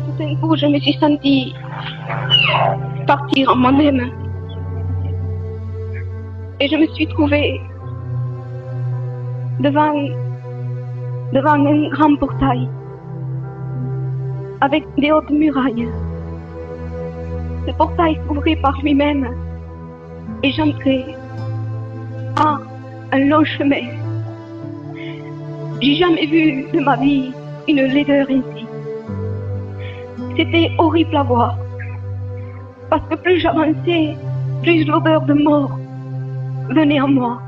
Et tout d'un coup, je me suis sentie partir en moi-même. Et je me suis trouvée devant un grand portail avec des hautes murailles. Ce portail s'ouvrait par lui-même et j'entrais à un long chemin. J'ai jamais vu de ma vie une laideur ainsi. C'était horrible à voir, parce que plus j'avançais, plus l'odeur de mort venait en moi.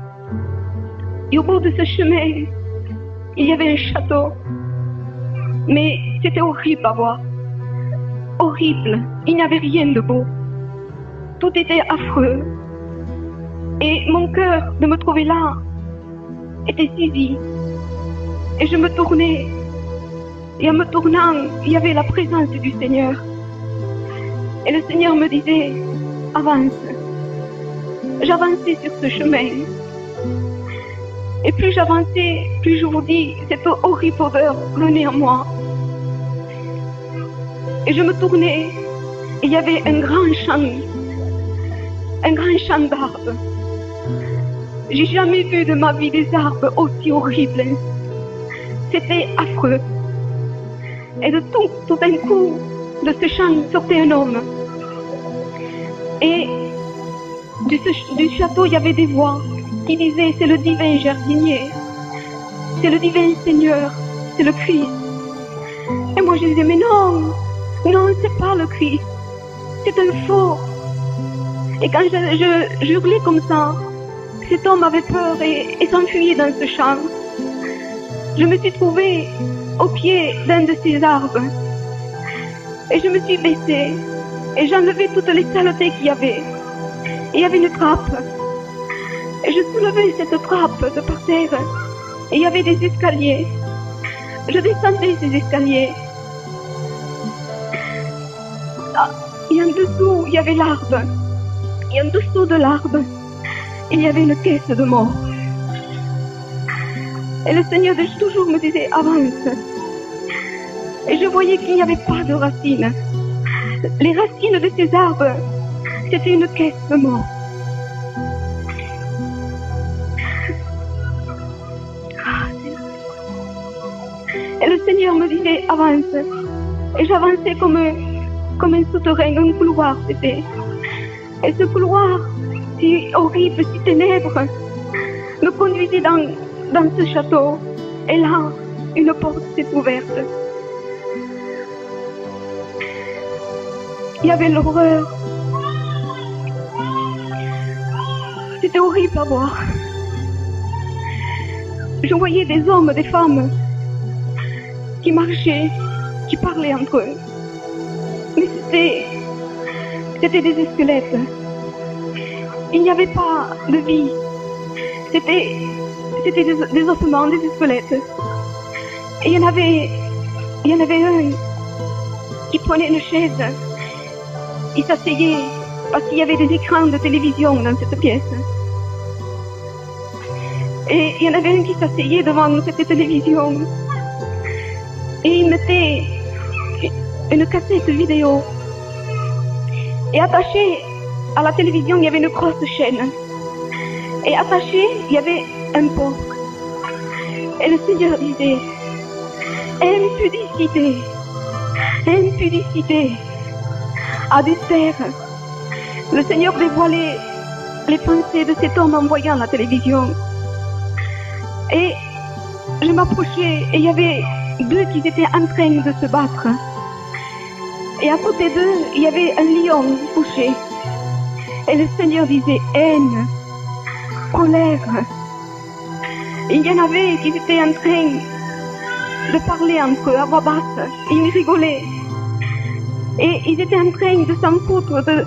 Et au bout de ce chemin, il y avait un château, mais c'était horrible à voir. Horrible, il n'y avait rien de beau. Tout était affreux. Et mon cœur de me trouver là était saisi. Et je me tournais. Et en me tournant, il y avait la présence du Seigneur. Et le Seigneur me disait, avance. J'avançais sur ce chemin. Et plus j'avançais, plus je vous dis, cette horrible odeur venait en moi. Et je me tournais, et il y avait un grand champ d'arbres. J'ai jamais vu de ma vie des arbres aussi horribles. C'était affreux. Et de tout d'un coup, de ce champ sortait un homme. Et du château, il y avait des voix qui disaient, c'est le divin jardinier, c'est le divin Seigneur, c'est le Christ. Et moi je disais, mais non, c'est pas le Christ, c'est un faux. Et quand je hurlais comme ça, cet homme avait peur et s'enfuyait dans ce champ. Je me suis trouvée au pied d'un de ces arbres. Et je me suis baissée et j'enlevais toutes les saletés qu'il y avait. Et il y avait une trappe. Et je soulevais cette trappe de par terre. Et il y avait des escaliers. Je descendais ces escaliers. Et en dessous, il y avait l'arbre. Et en dessous de l'arbre, il y avait une caisse de mort. Et le Seigneur toujours me disait, avance. Et je voyais qu'il n'y avait pas de racines. Les racines de ces arbres, c'était une caisse de mort. Et le Seigneur me disait, avance. Et j'avançais comme un souterrain, un couloir, c'était. Et ce couloir, si horrible, si ténèbre, me conduisait dans ce château. Et là, une porte s'est ouverte. Il y avait l'horreur. C'était horrible à voir. Je voyais des hommes, des femmes qui marchaient, qui parlaient entre eux. Mais c'était des squelettes. Il n'y avait pas de vie. C'était des ossements, des squelettes. Et il y en avait un qui prenait une chaise. Il s'asseyait parce qu'il y avait des écrans de télévision dans cette pièce. Et il y en avait un qui s'asseyait devant cette télévision. Et il mettait une cassette vidéo. Et attaché à la télévision, il y avait une grosse chaîne. Et attaché, il y avait un porc. Et le Seigneur disait, impudicité, impudicité, à défaire. Le Seigneur dévoilait les pensées de cet homme en voyant la télévision. Et je m'approchais et il y avait deux qui étaient en train de se battre. Et à côté d'eux, il y avait un lion couché. Et le Seigneur disait, haine, colère. Il y en avait qui étaient en train de parler entre eux à voix basse. Et ils rigolaient. Et ils étaient en train de s'en foutre de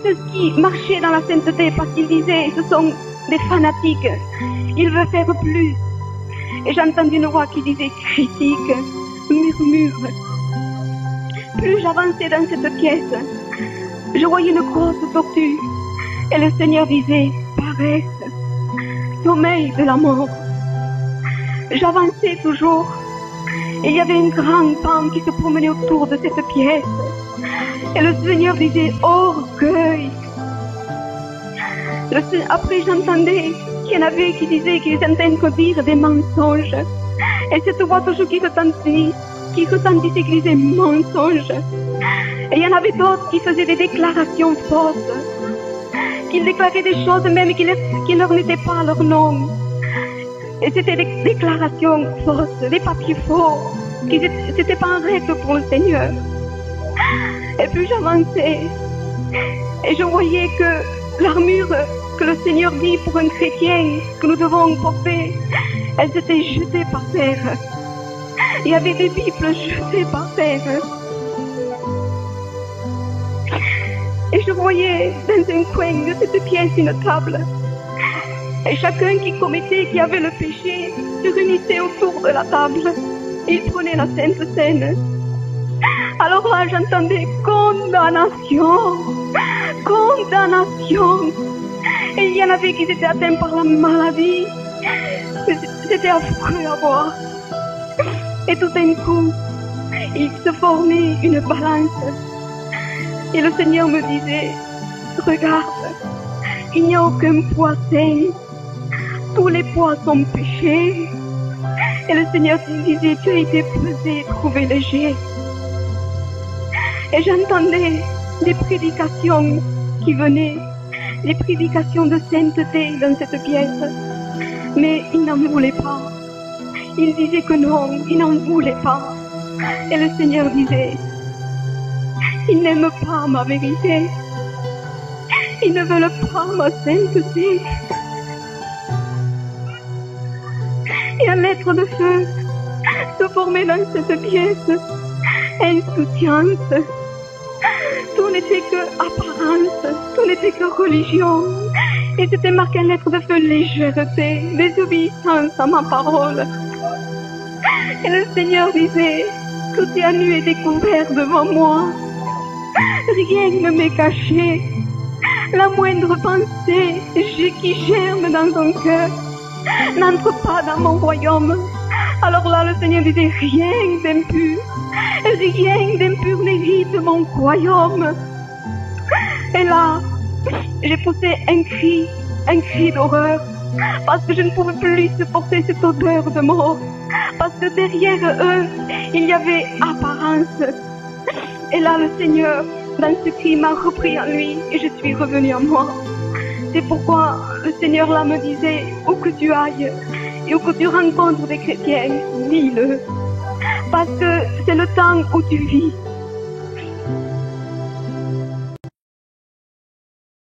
ceux qui marchaient dans la sainteté parce qu'ils disaient, ce sont des fanatiques. Ils veulent faire plus. Et j'ai entendu une voix qui disait, critique, murmure. Plus j'avançais dans cette pièce, je voyais une grosse tortue. Et le Seigneur disait, paresse, sommeil de la mort. J'avançais toujours. il y avait une grande femme qui se promenait autour de cette pièce. Et le Seigneur disait orgueil. Après, j'entendais qu'il y en avait qui disaient qu'ils étaient en train de dire des mensonges. Et cette voix toujours qui retentissait, qui disait mensonge. Et il y en avait d'autres qui faisaient des déclarations fausses. Qu'ils déclaraient des choses même qui leur n'étaient pas leur nom. Et c'était des déclarations fausses, des papiers faux. C'était pas en règle pour le Seigneur. Et puis j'avançais. Et je voyais que l'armure que le Seigneur dit pour un chrétien que nous devons porter, elle s'était jetée par terre. Il y avait des Bibles jetées par terre. Et je voyais dans un coin de cette pièce une table. Et chacun qui avait le péché se réunissait autour de la table. Il prenait la Sainte Seine. Alors là, j'entendais condamnation. Condamnation. Et il y en avait qui étaient atteints par la maladie. C'était affreux à voir. Et tout d'un coup, il se formait une balance. Et le Seigneur me disait, regarde, il n'y a aucun poids sain. Tous les poids sont péchés. Et le Seigneur disait, tu as été pesé et trouvé léger. Et j'entendais des prédications qui venaient, des prédications de sainteté dans cette pièce. Mais il n'en voulait pas. Il disait que non, il n'en voulait pas. Et le Seigneur disait, ils n'aiment pas ma vérité. Ils ne veulent pas ma sainteté. Et un maître de feu se formait dans cette pièce. Insouciance. Tout n'était que apparence. Tout n'était que religion. Et c'était marqué en lettres de feu légèreté, désobéissance à ma parole. Et le Seigneur disait, tout est à nu et découvert devant moi. Rien ne m'est caché. La moindre pensée qui germe dans ton cœur n'entre pas dans mon royaume. Alors là, le Seigneur disait, rien d'impur n'hérite mon royaume. Et là, j'ai poussé un cri d'horreur, parce que je ne pouvais plus supporter cette odeur de mort, parce que derrière eux, il y avait apparence. Et là, le Seigneur, dans ce cri, m'a repris en lui, et je suis revenue à moi. C'est pourquoi le Seigneur là me disait, où que tu ailles, et où que tu rencontres des chrétiens, dis-le. Parce que c'est le temps où tu vis.